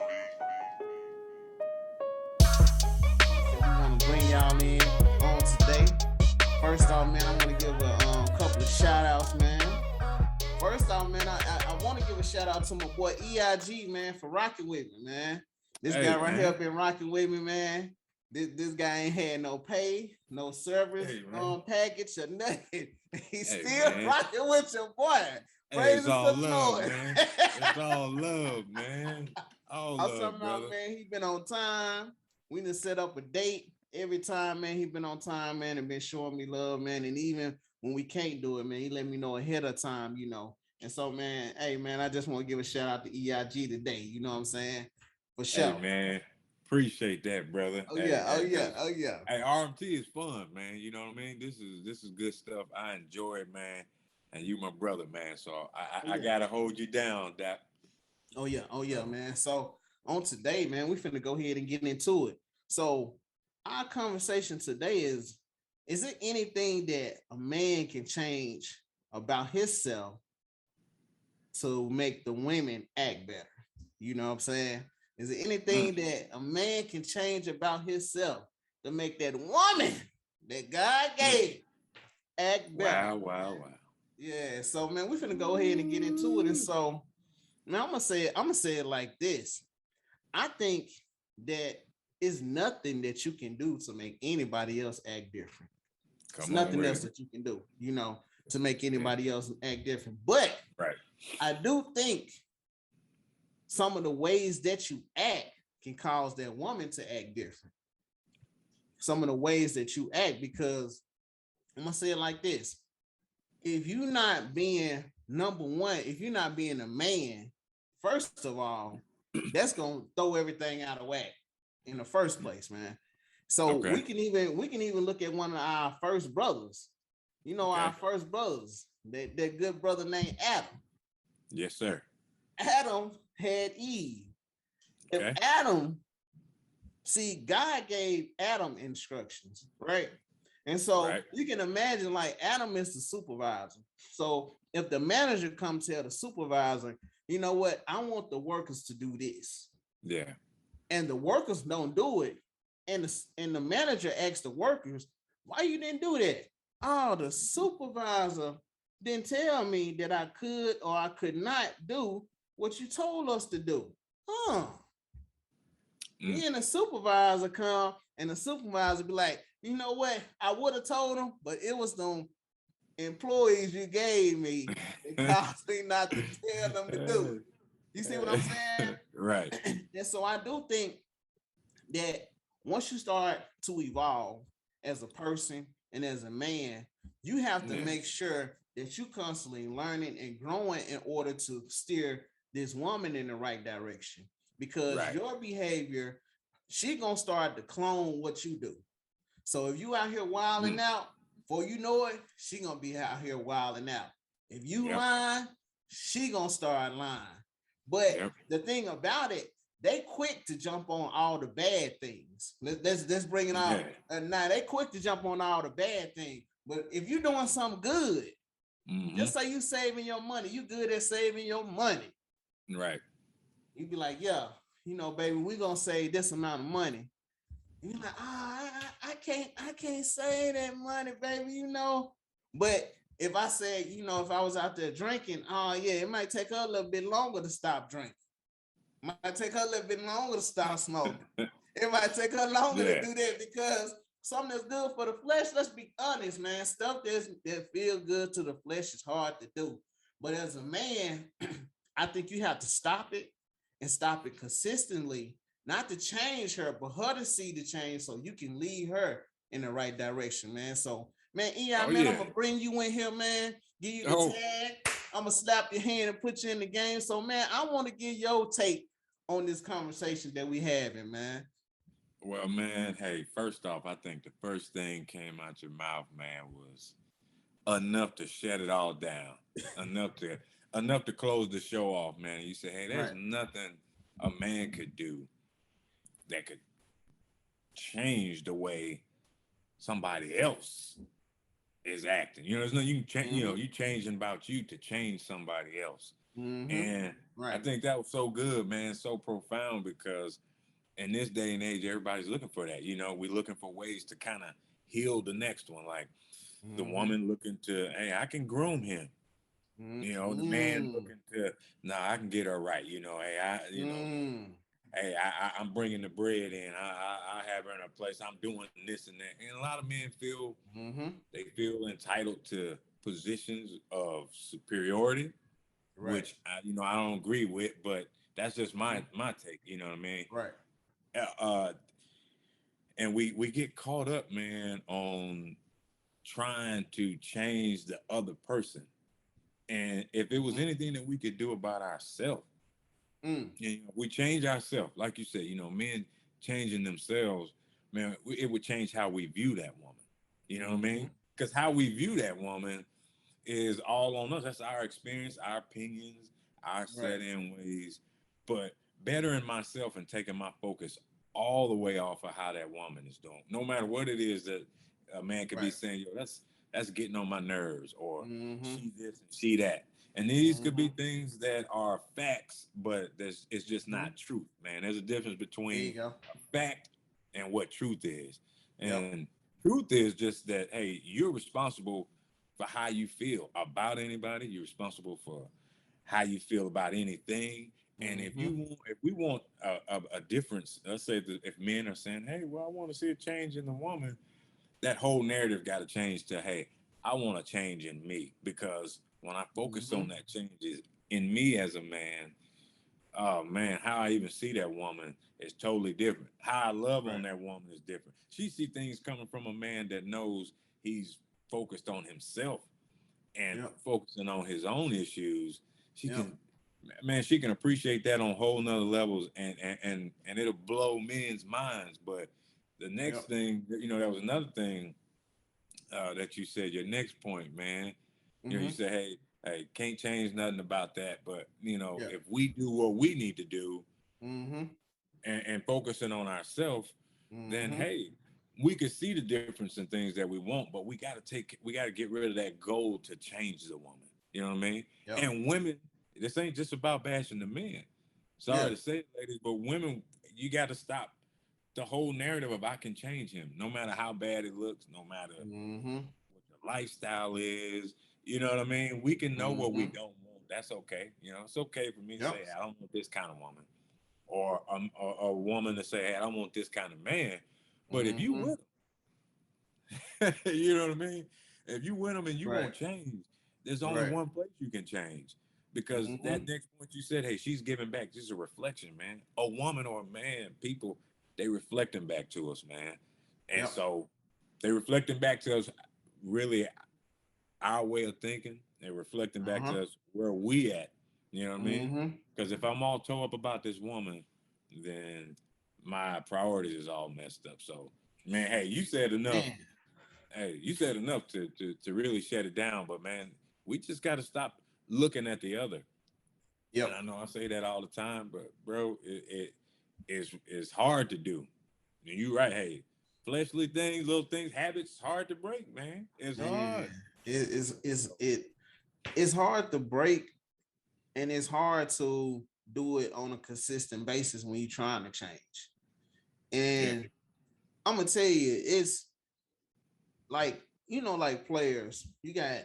So we want to bring y'all in on today. First off, man, I want to give a couple of shout outs, man. First off, man, I want to give a shout out to my boy EIG, man, for rocking with me, man. This Hey guy right here man. been rocking with me, man. This guy ain't had no pay, no service, Hey man. package or nothing. He's Hey still man. rocking with your boy. Hey, Praise it's to all the love, Lord. man. It's all love, man. All I'm love, talking about, brother. man, he been on time. We done set up a date every time, man. He been on time, man, and been showing me love, man. And even when we can't do it, man, he let me know ahead of time, you know. And so, man, hey, man, I just want to give a shout out to EIG today. You know what I'm saying? For Hey sure. man. Appreciate that, brother. Oh Hey, yeah, oh hey, yeah, 'cause, oh yeah. hey, RMT is fun, man. You know what I mean? This is good stuff. I enjoy it, man. And you my brother, man. So Oh I yeah. gotta hold you down, that. Oh yeah, man. So on today, man, we finna go ahead and get into it. So our conversation today is it anything that a man can change about himself to make the women act better? You know what I'm saying? Is there Mm. anything that a man can change about himself to make that woman that God Mm. gave act better? Wow, wow, wow. Yeah. So man, we finna go ahead and get into it. And so now I'm gonna say it like this. I think that is nothing that you can do to make anybody else act different. It's Come on nothing with else it. that you can do, you know, to make Yeah. anybody else act different. But Right. I do think some of the ways that you act can cause that woman to act different. Some of the ways that you act, because I'm gonna say it like this: if you're not being number one, if you're not being a man, first of all, that's gonna throw everything out of whack in the first place, man. So Okay. we can even look at one of our first brothers. You know, our Okay. first brothers, that good brother named Adam. Yes, sir. Adam had Eve. If Okay. Adam, see, God gave Adam instructions, right? And so Right. you can imagine, like, Adam is the supervisor. So if the manager comes tell the supervisor, you know what, I want the workers to do this, Yeah. and the workers don't do it, and the manager asks the workers, why you didn't do that? Oh, the supervisor didn't tell me that I could or I could not do what you told us to do. Huh. Mm. Then the supervisor come and the supervisor be like, you know what? I would have told him, but it was the employees you gave me that caused me not to tell them to do. You see what I'm Right. saying? And so I do think that once you start to evolve as a person and as a man, you have to Yeah. make sure that you constantly learning and growing in order to steer this woman in the right direction. Because Right. your behavior, she gonna start to clone what you do. So if you out here wilding Mm. out, before you know it, she gonna be out here wilding out. If you Yep. lying, she gonna start lying. But Yep. the thing about it, they quick to jump on all the bad things. Let's bring it out. Yeah. Now they quick to jump on all the bad things. But if you're doing something good, Mm-hmm. just say you saving your money, you good at saving your money. Right. You be like, yeah, you know, baby, we gonna save this amount of money. And you're like, I can't save that money, baby, you know. But if I said, you know, if I was out there drinking, oh yeah, it might take her a little bit longer to stop drinking. Might take her a little bit longer to stop smoking. It might take her longer to Yeah. do that because something that's good for the flesh. Let's be honest, man. Stuff that feel good to the flesh is hard to do. But as a man, I think you have to stop it and stop it consistently, not to change her, but her to see the change so you can lead her in the right direction, man. So, man, Oh man, I'm yeah. gonna bring you in here, man. Give you the Oh. tag. I'm gonna slap your hand and put you in the game. So, man, I want to get your take on this conversation that we having, man. Well, man. Hey, first off, I think the first thing came out your mouth, man, was enough to shut it all down. Enough to close the show off, man. And you say, hey, there's Right. nothing a man could do that could change the way somebody else is acting. You know, there's no you can change. You know, Mm-hmm. you changing about you to change somebody else. Mm-hmm. And I Right. think that was so good, man, so profound because in this day and age, everybody's looking for that. You know, we're looking for ways to kind of heal the next one. Like the Mm-hmm. woman looking to, hey, I can groom him. You know, the man Mm-hmm. looking to, nah, I can get her right. You know, hey, Mm. hey, I'm bringing the bread in. I have her in a place. I'm doing this and that. And a lot of men feel Mm-hmm. they feel entitled to positions of superiority, Right. which I don't agree with, but that's just Mm-hmm. my take. You know what I mean? Right. Uh, and we get caught up, man, on trying to change the other person. And if it was Mm-hmm. anything that we could do about ourselves, Mm. we change ourselves, like you said, men changing themselves, man, it would change how we view that woman. You know what I Mm-hmm. mean? Because how we view that woman is all on us. That's our experience, our opinions, our Right. set in ways. But bettering myself and taking my focus all the way off of how that woman is doing, no matter what it is that a man could be Right. saying, yo, that's getting on my nerves, or Mm-hmm. she this and she that. And these could be Mm-hmm. things that are facts, but it's just Mm-hmm. not truth, man. There's a difference There you between go. a fact and what truth is. Yep. And truth is just that, hey, you're responsible for how you feel about anybody. You're responsible for how you feel about anything. And Mm-hmm. if we want a difference, let's say that if men are saying, "Hey, well, I want to see a change in the woman," that whole narrative got to change to, "Hey, I want a change in me," because when I focus Mm-hmm. on that changes in me as a man, oh man, how I even see that woman is totally different. How I love on Right. that woman is different. She see things coming from a man that knows he's focused on himself and Yep. focusing on his own issues. She Yep. can, man, she can appreciate that on whole nother levels, and it'll blow men's minds. But the next Yep. thing, that was another thing that you said. Your next point, man. You Mm-hmm. said, hey, can't change nothing about that, but Yeah. if we do what we need to do Mm-hmm. and focusing on ourselves, then Mm-hmm. hey, we could see the difference in things that we want, but we got to get rid of that goal to change the woman. You know what I mean? Yep. And women, this ain't just about bashing the men. Sorry Yeah. to say it, ladies, but women, you got to stop the whole narrative of I can change him, no matter how bad it looks, no matter Mm-hmm. what the lifestyle is. You know what I mean? We can know what we Mm-hmm. don't want. That's okay. It's okay for me to Yep. say, I don't want this kind of woman, or a woman to say, hey, I don't want this kind of man. But if you Mm-hmm. with them, you know what I mean? If you with them and you Right. won't change, there's only Right. one place you can change. Because Mm-hmm. that next point you said, hey, she's giving back. This is a reflection, man. A woman or a man, people, they reflecting back to us, man. And Yep. so they reflecting back to us really our way of thinking and reflecting back Uh-huh. to us where we at. You know what I mean? Mm-hmm. Because if I'm all toe up about this woman, then my priorities is all messed up. So, man, hey, you said enough. Man. Hey, you said enough to really shut it down. But man, we just got to stop looking at the other. And Yep. I know I say that all the time, but bro, it's hard to do. And you right. Hey, fleshly things, little things, habits, hard to break, man. It's Man. hard. It's hard to break, and it's hard to do it on a consistent basis when you're trying to change. Yeah. And I'm gonna tell you, it's like, like players, you got,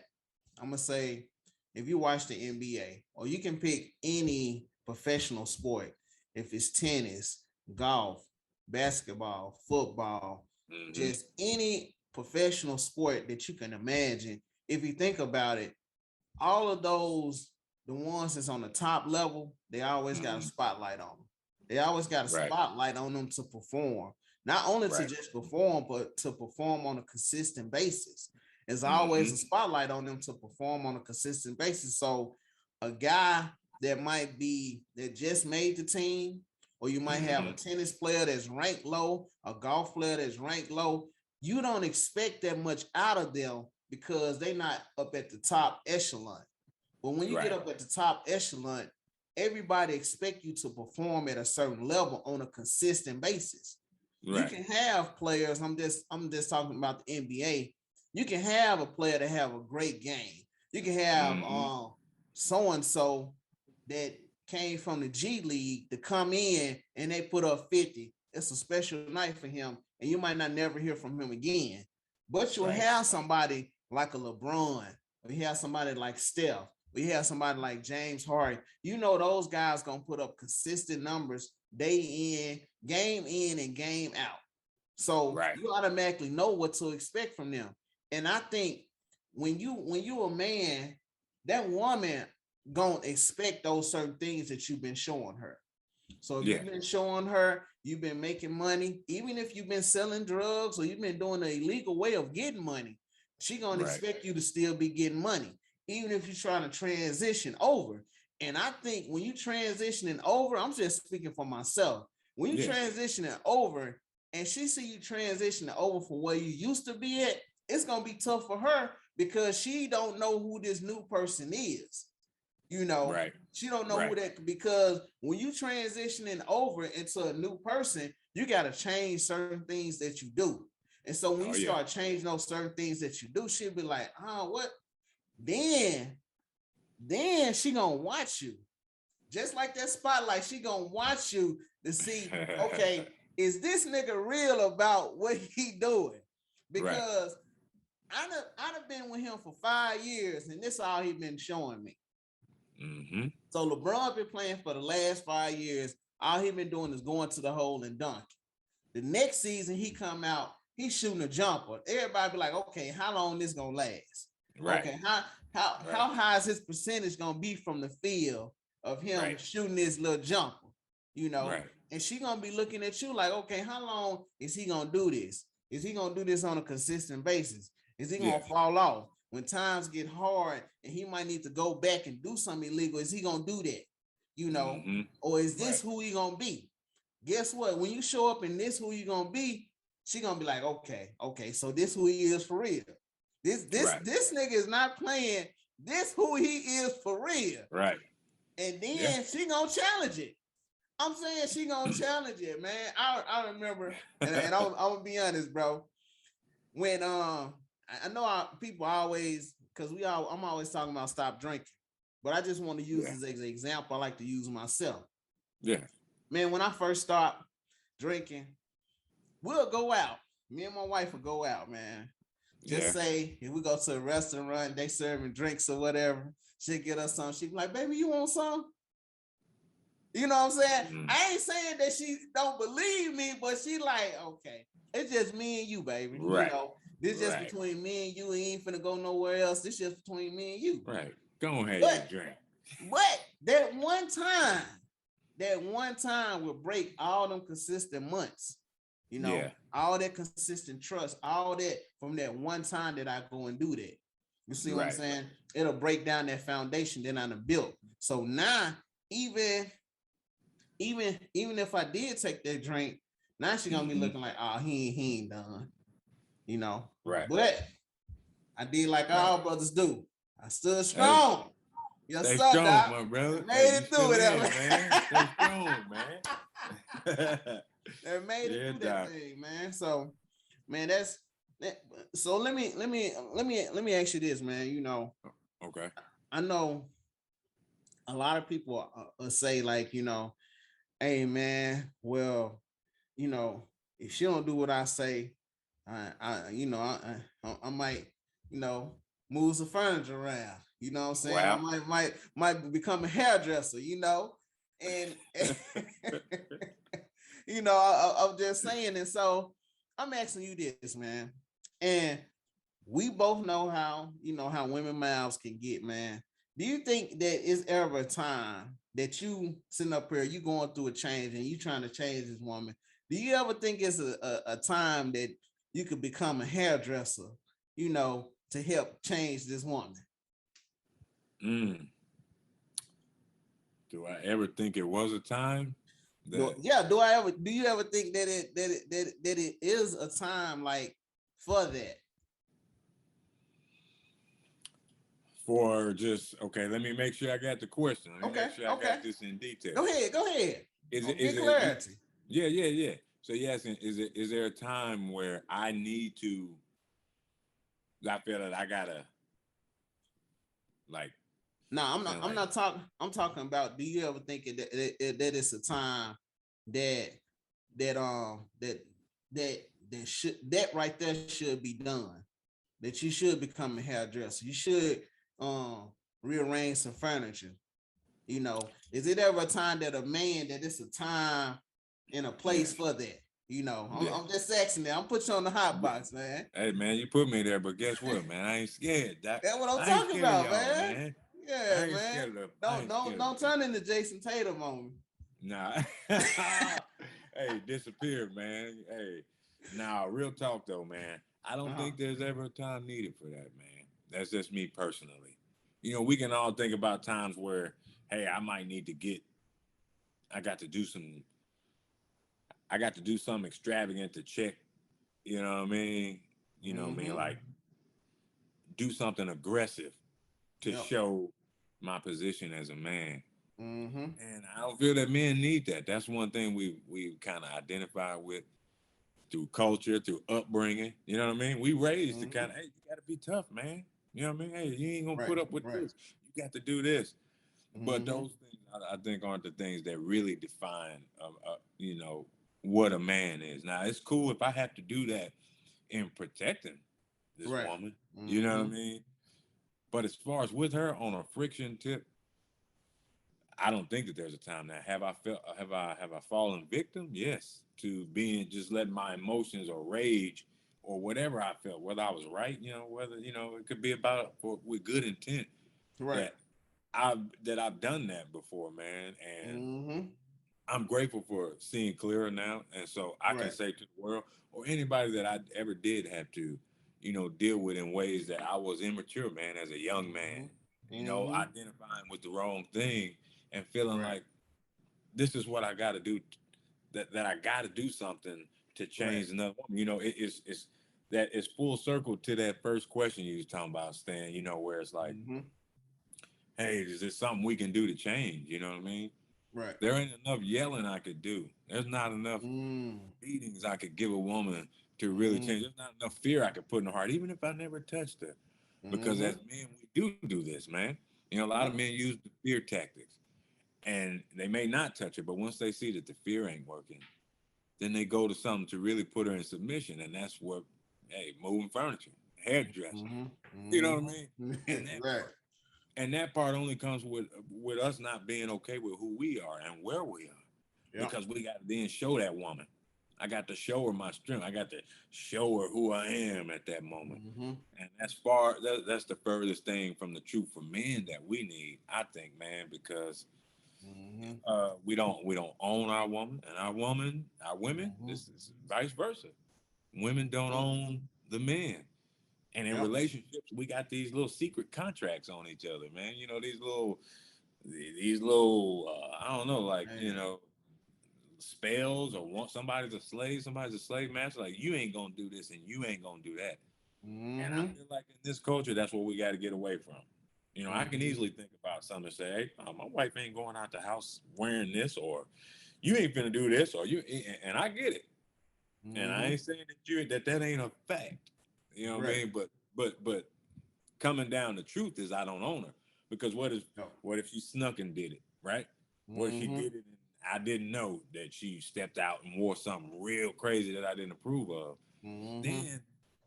I'm gonna say, if you watch the NBA, or you can pick any professional sport, if it's tennis, golf, basketball, football, Hmm. just any professional sport that you can imagine, if you think about it, all of those, the ones that's on the top level, they always got a Hmm. spotlight on them. They always got a Right. spotlight on them to perform, not only to Right. just perform, but to perform on a consistent basis. There's always Hmm. a spotlight on them to perform on a consistent basis. So a guy that just made the team, or you might have a Hmm. tennis player that's ranked low, a golf player that's ranked low, you don't expect that much out of them because they're not up at the top echelon. But when you get Right. up at the top echelon, everybody expect you to perform at a certain level on a consistent basis. You Right. can have players. I'm just talking about the NBA. You can have a player that have a great game. You can have Hmm. so and so that came from the G League to come in and they put up 50. It's a special night for him, and you might not never hear from him again. But you'll have somebody like a LeBron, or you have somebody like Steph, or you have somebody like James Harden. You know those guys gonna put up consistent numbers day in and game out. So you automatically know what to expect from them. And I think when you a man, that woman gonna expect those certain things that you've been showing her. So if you've been showing her, you've been making money, even if you've been selling drugs or you've been doing an illegal way of getting money, she gonna expect you to still be getting money, even if you're trying to transition over. And I think when you transitioning over, I'm just speaking for myself. When you transitioning over and she see you transitioning over from where you used to be at, it's gonna be tough for her because she don't know who this new person is. You know, she don't know who that, because when you transitioning over into a new person, you got to change certain things that you do. And so when you start changing those certain things that you do, she'll be like, oh, what? Then she gonna watch you. Just like that spotlight, she gonna watch you to see, okay, is this nigga real about what he doing? Because I've been with him for 5 years, and this all he been showing me. So LeBron been playing for the last 5 years. All he been doing is going to the hole and dunking. The next season he come out, he's shooting a jumper. Everybody be like, okay, how long this gonna last? Okay, how high is his percentage gonna be from the field of him shooting this little jumper? You know, and she gonna be looking at you like, okay, how long is he gonna do this? Is he gonna do this on a consistent basis? Is he gonna fall off when times get hard and he might need to go back and do something illegal? Is he gonna do that? You know, or is this who he gonna be? Guess what? When you show up and this who you gonna be, she gonna be like, okay, so this who he is for real. This nigga is not playing. This who he is for real. And then she gonna challenge it. I'm saying she gonna challenge it, man. I remember, and I'm gonna be honest, bro. When I know people always, because I'm always talking about stop drinking, but I just want to use this as an example. I like to use myself. Man, when I first stopped drinking, we'll go out. Me and my wife will go out, man. Just say if we go to a restaurant, they serving drinks or whatever, she'll get us some. She be like, baby, you want some? You know what I'm saying? I ain't saying that she don't believe me, but she like, okay, it's just me and you, baby. You know, this just between me and you. He ain't finna go nowhere else. This just between me and you. Go ahead and drink. But that one time will break all them consistent months. You know, all that consistent trust, all that from that one time that I go and do that. You see what I'm saying? It'll break down that foundation that I done built. So now, even if I did take that drink, now she gonna be looking like, oh, he ain't done. You know, but I did like all brothers do. I stood strong. Stay strong, Doc. My brother. Made it through it, man. Stay strong, man. They made it through that thing, man. So, man, that's that. So let me ask you this, man. You know, I know a lot of people say like, you know, hey, man, well, you know, if she don't do what I say, I might, you know, move some furniture around. You know what I'm saying? I might become a hairdresser, you know, and you know, I'm just saying. And so I'm asking you this, man. And we both know how women mouths can get, man. Do you think that is ever a time that you sitting up here, you going through a change and you trying to change this woman? Do you ever think it's a time that you could become a hairdresser, you know, to help change this woman? Do I ever think it was a time? Do you ever think that it is a time like for that? For just let me make sure I got the question. Let me make sure I got this in detail. Go ahead. Is it clarity? Yeah. So yes, is there a time where I need to? I feel that I gotta like No, I'm not. Something I'm like not talking. I'm talking about. Do you ever think that it's a time that that that should that right there should be done? That you should become a hairdresser. You should rearrange some furniture. You know, is it ever a time that a man that it's a time and a that. place for that? You know, Yeah. I'm just asking that. I'm put you on the hot Yeah. box, man. Hey man, you put me there, but guess what, man? I ain't scared. That's what I'm I ain't talking scared of about, y'all, man. man. Yeah, I ain't man. scared of them. I Don't ain't don't scared of don't them. turn into Jason Tatum on me. Nah. Hey, disappear, man. Hey. Now, real talk though, man. I don't Uh-huh. think there's ever a time needed for that, man. That's just me personally. You know, we can all think about times where, hey, I got to do some I got to do something extravagant to check, you know what I mean? You know what I mean? Mm-hmm. Like do something aggressive to Yep. show my position as a man. Mm-hmm. And I don't feel that men need that. That's one thing we kind of identify with through culture, through upbringing. You know what I mean? We raised to Mm-hmm. kind of, hey, you got to be tough, man. You know what I mean? Hey, you ain't gonna Right. put up with Right. this. You got to do this. But Mm-hmm. those things, I think, aren't the things that really define, you know, what a man is. Now, it's cool if I have to do that in protecting this Right. woman. You know Mm-hmm. what I mean? But as far as with her on a friction tip, I don't think that there's a time now. Have I fallen victim? Yes, to being just letting my emotions or rage or whatever I felt, whether I was right, you know, whether it could be about with good intent Right. that I've done that before, man, and Mm-hmm. I'm grateful for seeing clearer now, and so I can Right. say to the world or anybody that I ever did have to, deal with in ways that I was immature, man, as a young man, Mm-hmm. Mm-hmm. identifying with the wrong thing and feeling Right. like this is what I got to do, that I got to do something to Right. change another woman. It's that it's full circle to that first question you was talking about, Stan. Where it's like, Mm-hmm. hey, is there something we can do to change? You know what I mean? Right. There ain't enough yelling I could do. There's not enough Mm. beatings I could give a woman to really Mm-hmm. change. There's not enough fear I could put in her heart, even if I never touched her. Because Mm-hmm. as men, we do this, man. A lot of Yep. men use the fear tactics, and they may not touch her, but once they see that the fear ain't working, then they go to something to really put her in submission, and that's what, hey, moving furniture, hairdressing. Mm-hmm. You know what I mean? Mm-hmm. And that Right. part, and that part only comes with us not being okay with who we are and where we are, Yep. because we got to then show that woman. I got to show her my strength. I got to show her who I am at that moment. Mm-hmm. And that's the furthest thing from the truth for men that we need, I think, man, because Mm-hmm. we don't own our women. Mm-hmm. This is vice versa. Women don't own the men. And in Yep. relationships, we got these little secret contracts on each other, man. These little I don't know, like, Hey. spells, or want somebody's a slave master. Like, you ain't gonna do this and you ain't gonna do that. And I Mm-hmm. feel like in this culture, that's what we got to get away from. I can Mm-hmm. easily think about something and say, hey, my wife ain't going out the house wearing this, or you ain't finna do this, or and I get it. And I Mm-hmm. ain't saying that ain't a fact. You know what I Right. mean? But coming down, the truth is I don't own her, because Yep. what if she snuck and did it, right? What if she Mm-hmm. did it and I didn't know that she stepped out and wore something real crazy that I didn't approve of? Mm-hmm. Then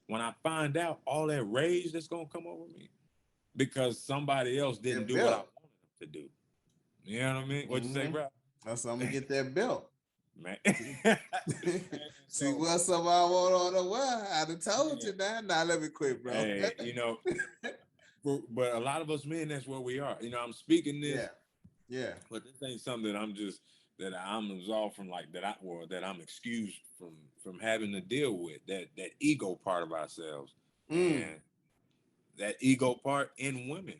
when I find out, all that rage that's gonna come over me because somebody else Get didn't that do what I belt. wanted them to do. You know what I mean? What you say, Mm-hmm. bro? That's I'm gonna get that belt. Man. See, see So, what's up? I want on the well. I done told man, you now. Now let me quit, bro. hey, but a lot of us men, that's where we are. I'm speaking Yeah. this, Yeah. but this ain't something that I'm absolved from, like that I'm excused from having to deal with that ego part of ourselves, Mm. and that ego part in women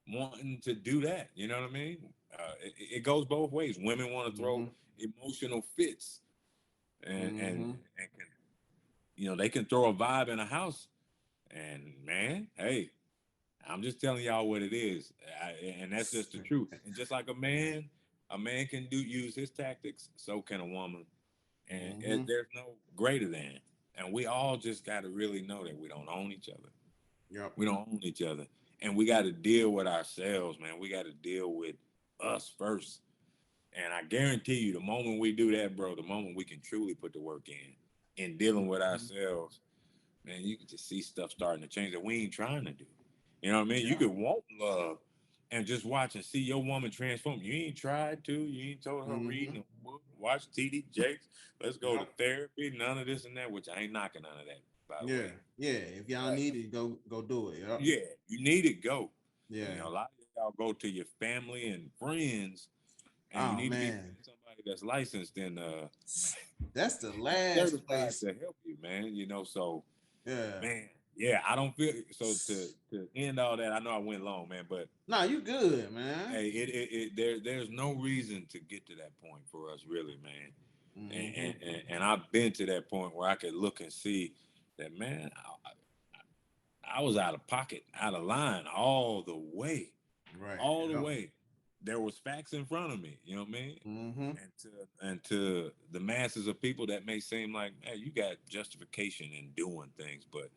wanting to do that. You know what I mean? It goes both ways. Women want to throw Mm-hmm. emotional fits, and Mm-hmm. can, they can throw a vibe in a house, and man, hey, I'm just telling y'all what it is, and that's just the truth. And just like a man can use his tactics, so can a woman, and Mm-hmm. there's no greater than. And we all just got to really know that we don't own each other. Yep. We don't own each other. And we got to deal with ourselves, man. We got to deal with us first. And I guarantee you, the moment we do that, bro, the moment we can truly put the work in dealing with ourselves, man, you can just see stuff starting to change that we ain't trying to do. You know what I mean? You could want love and just watch and see your woman transform. You ain't tried to. You ain't told her reading a book, watch TD Jakes. Let's go to therapy. None of this and that, which I ain't knocking none of that, by the way. Yeah. If y'all need it, go do it. Yep. Yeah, you need it, go. Yeah. You know, a lot of y'all go to your family and friends, and you need to be somebody that's licensed and that's the last place to help you, man. You know, so yeah, man. Yeah, I don't feel so to end all that. I know I went long, man, but no, you good, man. Hey, there's no reason to get to that point for us, really, man. And I've been to that point where I could look and see that, man, I was out of pocket, out of line all the way, all the way. There was facts in front of me, you know what I mean? And to the masses of people, that may seem like, hey, you got justification in doing things, but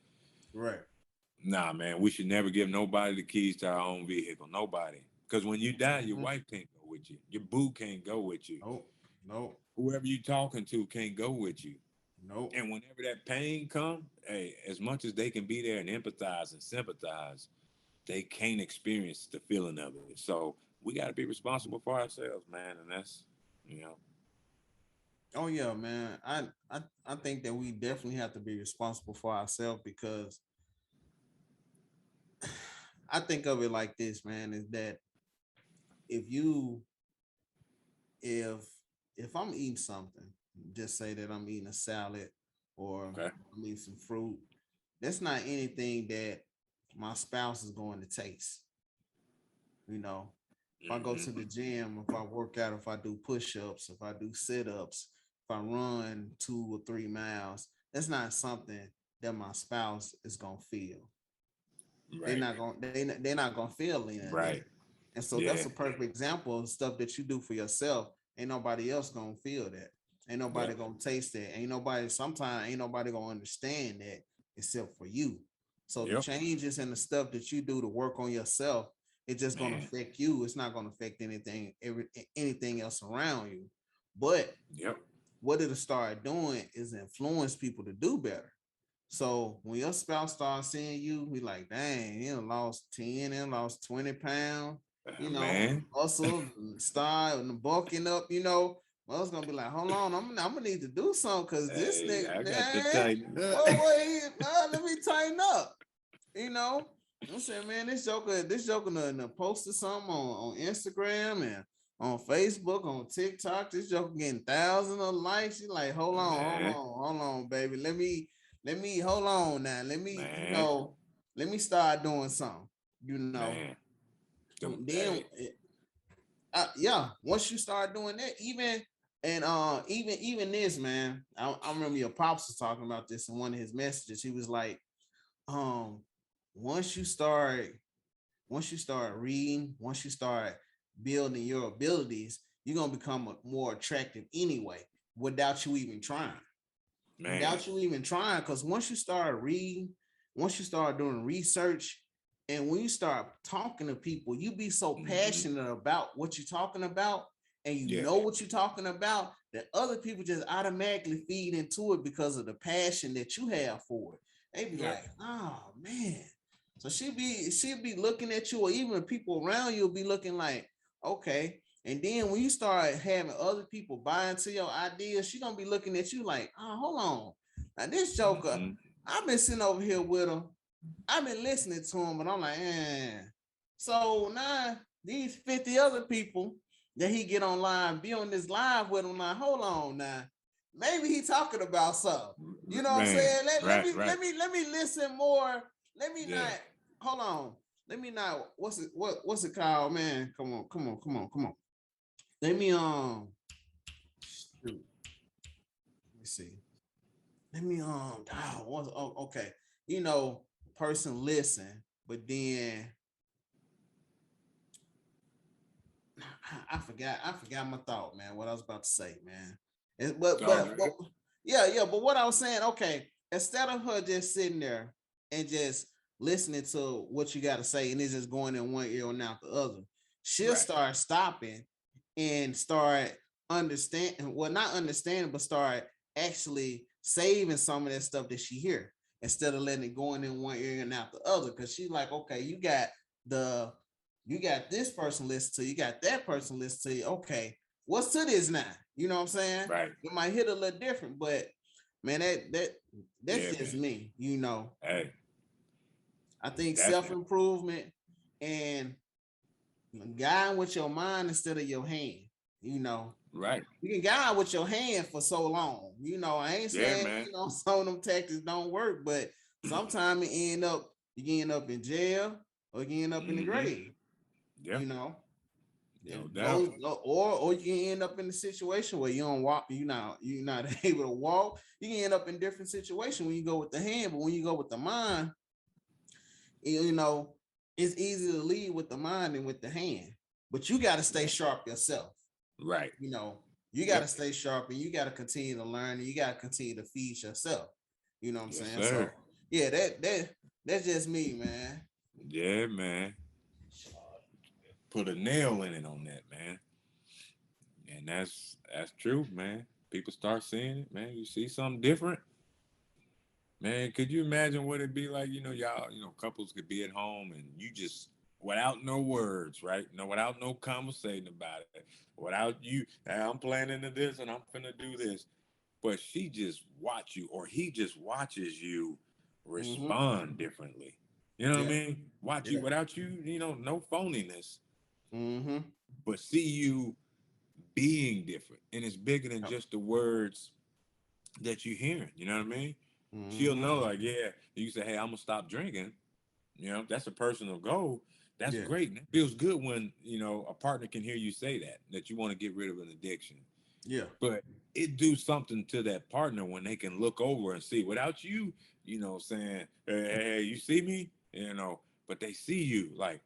nah, man, we should never give nobody the keys to our own vehicle. Nobody. Because when you die, your wife can't go with you. Your boo can't go with you. Nope. Whoever you talking to can't go with you. Nope. And whenever that pain comes, hey, as much as they can be there and empathize and sympathize, they can't experience the feeling of it. So we got to be responsible for ourselves, man. And that's, you know. Oh yeah, man. I think that we definitely have to be responsible for ourselves, because I think of it like this, man, is that if I'm eating something, just say that I'm eating a salad or I'm eating some fruit, that's not anything that my spouse is going to taste. You know, if I go to the gym, if I work out, if I do push-ups, if I do sit-ups, if I run 2 or 3 miles, that's not something that my spouse is gonna feel. They're not gonna feel it. Right. And so that's a perfect example of stuff that you do for yourself. Ain't nobody else gonna feel that. Ain't nobody gonna taste that. Sometimes ain't nobody gonna understand that except for you. So the changes and the stuff that you do to work on yourself, it's just gonna affect you. It's not gonna affect anything else around you. But what it'll start doing is influence people to do better. So when your spouse starts seeing you, be like, dang, you lost 10 and lost 20 pounds, muscle start bulking up, well, it's gonna be like, hold on, I'm gonna need to do something, because this nigga, I got to tighten up. Let me tighten up. I'm saying, man, this joker done posted something on Instagram and on Facebook, on TikTok. This joker getting thousands of likes. She's like, hold on, baby. Let me hold on now. Let me start doing something. Then once you start doing that, even this, man, I remember your pops was talking about this in one of his messages. He was like, once you start reading, once you start building your abilities, you're gonna become more attractive anyway, without you even trying. Because once you start reading, once you start doing research, and when you start talking to people, you be so passionate about what you're talking about, and you know what you're talking about, that other people just automatically feed into it because of the passion that you have for it. They be like, oh man. So she'll be looking at you, or even people around you will be looking like, okay. And then when you start having other people buy into your ideas, she's gonna be looking at you like, oh, hold on. Now this joker, I've been sitting over here with him. I've been listening to him, but I'm like, So now these 50 other people that he get online, be on this live with him. Now, hold on now. Maybe he talking about something. You know what I'm saying? Let me listen more. Let me not hold on. Let me not what's it called, man? Come on. Let me shoot. Let me see. Let me okay. Person listen, but then I forgot my thought, man. What I was about to say, man. But what I was saying, okay, instead of her just sitting there and just listening to what you got to say and it's just going in one ear and out the other. She'll Right. start stopping and start understanding, well, not understanding, but start actually saving some of that stuff that she hear instead of letting it going in one ear and out the other. Cause she's like, okay, the you got this person listen to you, got that person listen to you. Okay, what's to this now? You know what I'm saying? Right. It might hit a little different, but man, that's Yeah, just man. me, you know. Hey, I think definitely. self-improvement and guiding with your mind instead of your hand, you know. Right. You can guide with your hand for so long. You know, I ain't Yeah, saying, man. you know, some of them tactics don't work, but sometimes you end up in jail or you end up in the Mm-hmm. grave, Yeah. you know. No And doubt. or you can end up in a situation where you don't walk, you're not able to walk. You can end up in different situations when you go with the hand, but when you go with the mind, you know, it's easy to lead with the mind and with the hand. But you got to stay Yeah. sharp yourself. Right. You know, you got to Yep. stay sharp and you got to continue to learn and you got to continue to feed yourself. You know what I'm Yes, saying? So sir. yeah, that's just me, man. Yeah, man. Put a nail in it on that, man. And that's true, man. People start seeing it, man. You see something different, man. Could you imagine what it'd be like? Y'all, couples could be at home and you just without no words, right? No, without no conversation about it. Without you, "Hey, I'm planning to this and I'm finna do this." But she just watch you or he just watches you Mm-hmm. respond differently. You know what I Yeah, mean? Watch you yeah. without you, no phoniness, Mm-hmm. but see you being different. And it's bigger than Yep. just the words that you're hearing. You know what I mean? She'll Mm-hmm. know, like, yeah, you say, "Hey, I'm gonna stop drinking." That's a personal goal. That's Yeah, great. And it feels good when, a partner can hear you say that you want to get rid of an addiction. yeah. But it do something to that partner when they can look over and see without you, saying, hey, you see me? But they see you like,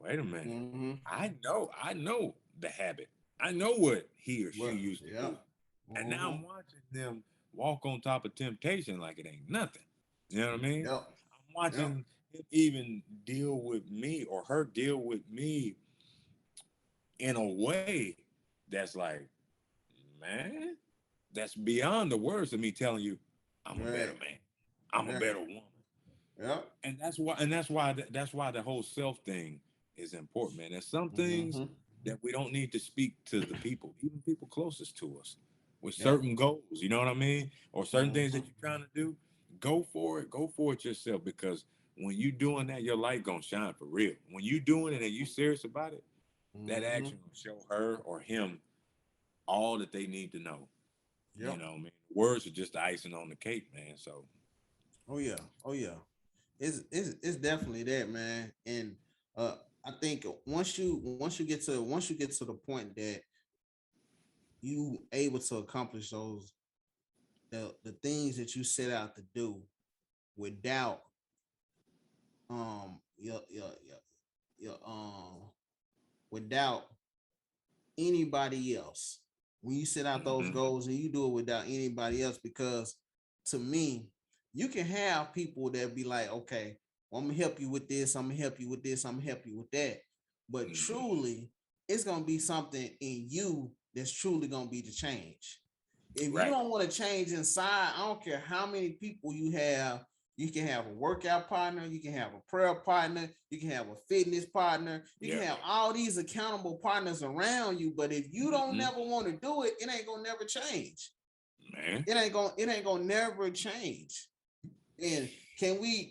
wait a minute. Mm-hmm. I know the habit. I know what he or she Well, used to yeah. do. And now Mm-hmm. I'm watching them walk on top of temptation like it ain't nothing. You know what I mean? Yep. I'm Yep. watching him even deal with me or her deal with me in a way that's like, man, that's beyond the words of me telling you, I'm a better Right. man. I'm a Yeah. better woman. Yep. And that's why the whole self thing is important, man. There's some things Mm-hmm. that we don't need to speak to the people, even people closest to us, with Yep. certain goals. You know what I mean? Or certain things Mm-hmm. that you're trying to do. Go for it. Go for it yourself because when you doing that, your light gonna shine for real. When you doing it and you serious about it, that Mm-hmm. action will show her or him all that they need to know. Yep. Man, words are just the icing on the cake, man. So Oh yeah. Oh yeah. It's definitely that, man. And I think once you get to the point that you able to accomplish the things that you set out to do without your without anybody else. When you set out those mhm. goals and you do it without anybody else, because to me, you can have people that be like, okay, well, I'm gonna help you with this, I'm gonna help you with this, I'm gonna help you with that. But Mhm. truly, it's gonna be something in you that's truly gonna be the change. If you Right. don't want to change inside, I don't care how many people you have. You can have a workout partner, you can have a prayer partner, you can have a fitness partner, you can Yeah. have all these accountable partners around you. But if you don't Mhm. never want to do it, it ain't gonna never change. Man. It ain't gonna never change. And can we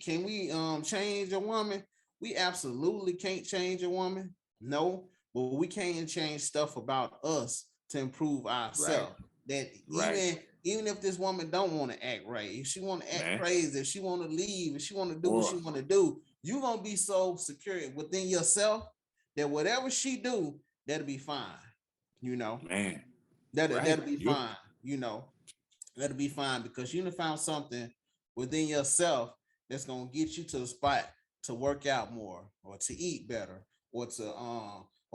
change a woman? We absolutely can't change a woman. No, but we can change stuff about us to improve Right. ourselves. That Right. even if this woman don't want to act right, if she want to act Man. crazy, if she want to leave, if she want to do what Or she want to do, you gonna be so secure within yourself that whatever she do, that'll be fine. You know, man. Right. that'll be You fine. You know, that'll be fine because you done found something within yourself that's gonna get you to the spot to work out more or to eat better or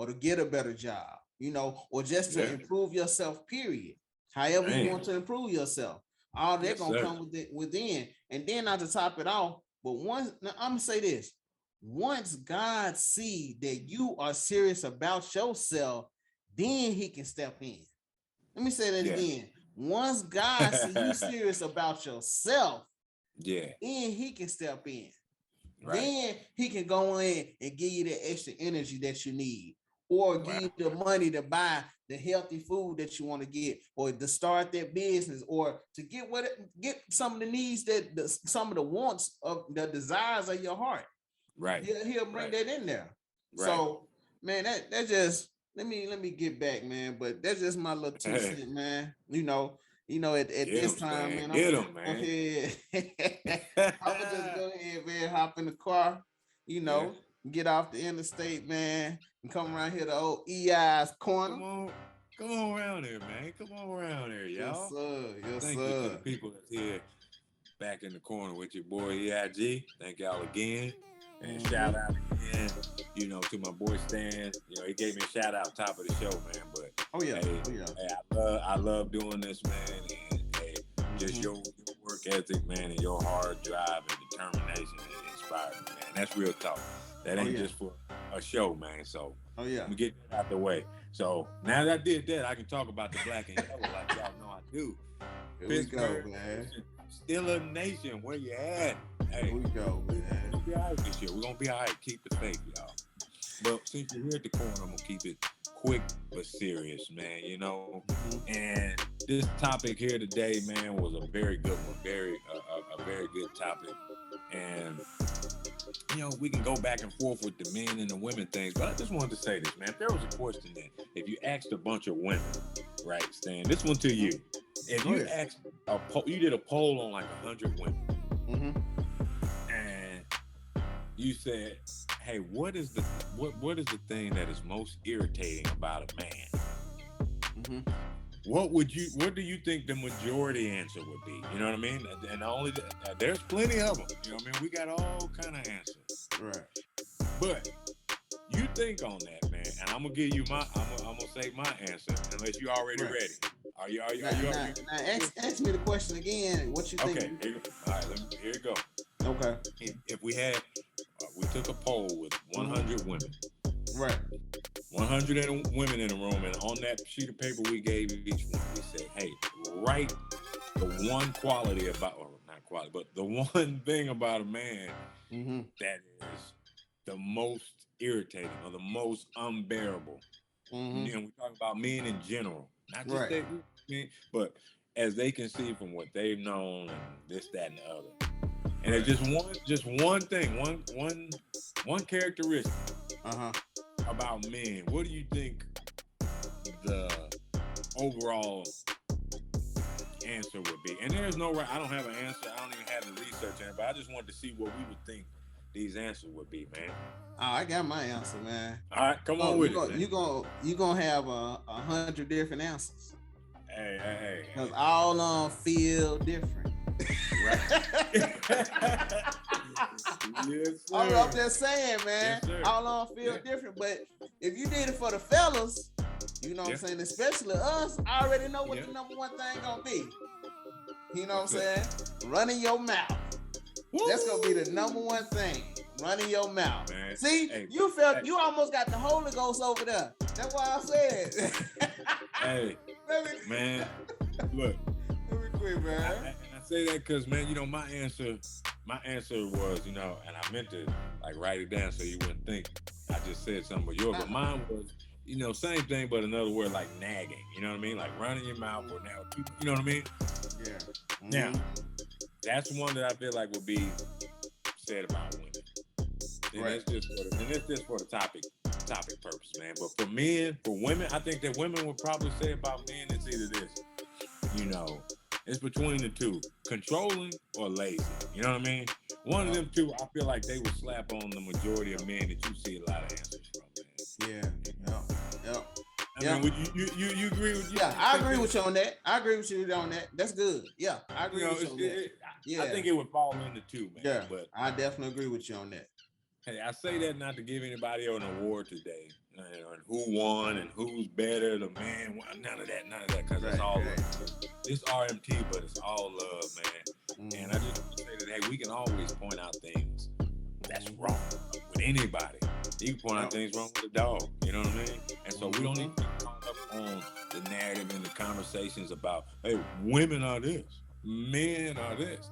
to get a better job, you know, or just to yeah. improve yourself, period. However you Man. want to improve yourself. All that Yes, gonna sir. come within. And then not to top it off, But once, now I'm gonna say this: once God see that you are serious about yourself, then He can step in. Let me say that again. Once God see you serious about yourself, then He can step in. Right. Then He can go in and give you the extra energy that you need, or give you the money to buy the healthy food that you want to get, or to start that business, or to get some of the needs some of the wants of the desires of your heart. Right. He'll bring that in there. Right. So, man, that just let me get back, man. But that's just my little 2 cents, man. You know, at this time, man. I'm gonna just go ahead, man, hop in the car, get off the interstate, man, and come around here to old EI's corner. Come on around here, man. Come on around here, y'all. Yes, sir. Yes, Thank you to the people that's here back in the corner with your boy EIG. Thank y'all again. And shout out again, to my boy Stan. He gave me a shout out top of the show, man. But I love doing this, man. And hey, just your work ethic, man, and your hard drive and determination that inspires me, man. That's real talk. That ain't just for a show, man. So let me get that out the way. So now that I did that, I can talk about the black and yellow like y'all know I do. Here we go, man. Steeler Nation, where you at? Hey, here we go, man. We're gonna be all right this year. We're gonna be all right. Keep the faith, y'all. But since you're here at the corner, I'm gonna keep it quick but serious, man. And this topic here today, man, was a very good one. A very good topic. And we can go back and forth with the men and the women things, but I just wanted to say this, man. If there was a question that if you asked a bunch of women, right, Stan, this one to you. If you asked you did a poll on like 100 women, and you said, "Hey, what is the thing that is most irritating about a man?" What do you think the majority answer would be? You know what I mean? And there's plenty of them. You know what I mean? We got all kind of answers. Right. But you think on that, man, and I'm gonna give you I'm gonna say my answer unless you already ready. Are you now ask me the question again. What you think? Okay, all right, here you go. Okay. If we had we took a poll with 100 women. Right. 100 women in the room, and on that sheet of paper we gave each one, we said, "Hey, write the one quality about, or not quality, but the one thing about a man that is the most irritating or the most unbearable." And we talk about men in general, not just that, but as they can see from what they've known and this, that, and the other. And it's just one thing, one characteristic. About men. What do you think the overall answer would be? And there's no right. I don't have an answer. I don't even have the research in it, but I just wanted to see what we would think these answers would be, man. Oh, I got my answer, man. All right, come on with it. You gonna have 100 different answers. Hey. Because all of them feel different. Right. Yes, sir. I'm just saying, man. Yes, all of them feel different. But if you did it for the fellas, you know what I'm saying, especially us, I already know what the number one thing gonna be. You know what I'm saying? Running your mouth. Woo! That's gonna be the number one thing. Running your mouth. Man. See, you almost got the Holy Ghost over there. That's why I said. Hey, man, look. Let me quit, man. I say that because, man, my answer was, and I meant to like write it down so you wouldn't think I just said something but yours. But mine was, same thing, but another word like nagging. You know what I mean? Like running your mouth or now, you know what I mean? Yeah. Now, that's one that I feel like would be said about women. And it's just for the topic purpose, man. But for women, I think that women would probably say about men, it's either this, it's between the two, controlling or lazy. You know what I mean? One of them two, I feel like they would slap on the majority of men that you see a lot of answers from, man. Yeah. I mean, would you agree with you? Yeah, I agree with you on that. I agree with you on that. That's good. Yeah, I agree with you on that. I think it would fall into two, man. Yeah, but I definitely agree with you on that. Hey, I say that not to give anybody an award today, and who won and who's better, the man. None of that, because it's all love. It's RMT, but it's all love, man. And I just want to say that, hey, we can always point out things that's wrong with anybody. You can point out things wrong with a dog, you know what I mean? And so we don't need to get caught up on the narrative and the conversations about, hey, women are this, men are this,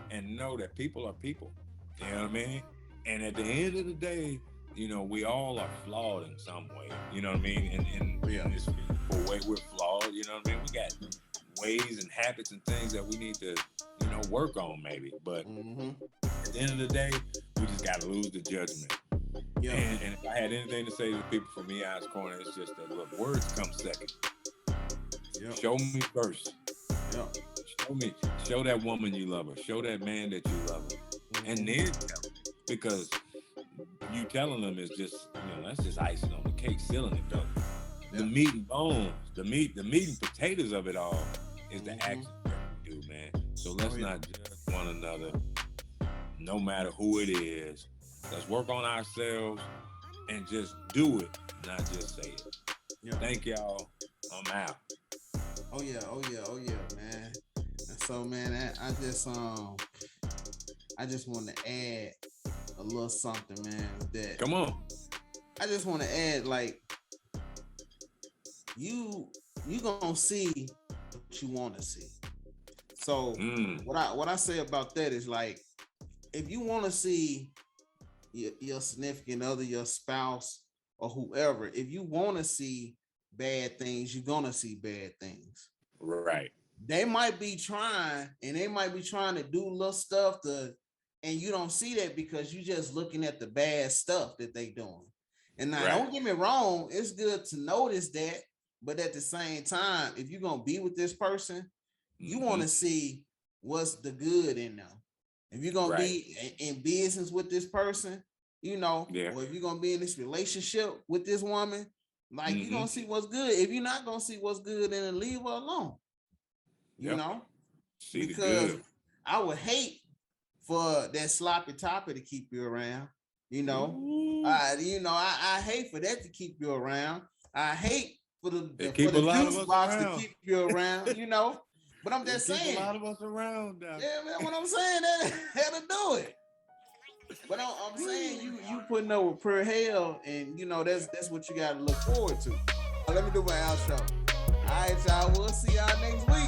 and know that people are people, you know what I mean? And at the end of the day, you know, we all are flawed in some way, you know what I mean? And in this physical way, we're flawed, you know what I mean? We got ways and habits and things that we need to, you know, work on maybe. But at the end of the day, we just got to lose the judgment. Yeah. And if I had anything to say to the people from EI's Corner, it's just that, look, words come second. Yep. Show me first. Yep. Show that woman you love her. Show that man that you love her. And then tell them. Because you telling them is just, you know, that's just icing on the cake, sealing it though. Yeah. The meat and bones, the meat and potatoes of it all is the action that we do, man. So let's not judge one another, no matter who it is. Let's work on ourselves and just do it, not just say it. Yeah. Thank y'all. I'm out. Oh yeah, man. And so, man, I just want to add a little something, man. That come on. I just want to add, like, you gonna see what you want to see. So what I say about that is, like, if you want to see your significant other, your spouse, or whoever, if you want to see bad things, you're gonna see bad things. Right. They might be trying to do little stuff and you don't see that because you're just looking at the bad stuff that they doing. And now, don't get me wrong, it's good to notice that, but at the same time, if you're gonna be with this person, you want to see what's the good in them. If you're gonna be in business with this person, you know, or if you're gonna be in this relationship with this woman, like, you're gonna see what's good. If you're not gonna see what's good, then leave her alone. You know, see, because I would hate for that sloppy toppy to keep you around. You know, I hate for that to keep you around. I hate for the juice box to keep you around. You know, but I'm just saying, a lot of us around. Now. Yeah, man. What I'm saying, that'll do it. But I'm saying you putting up with pure hell, and you know that's what you got to look forward to. Let me do my outro. All right, y'all. We'll see y'all next week.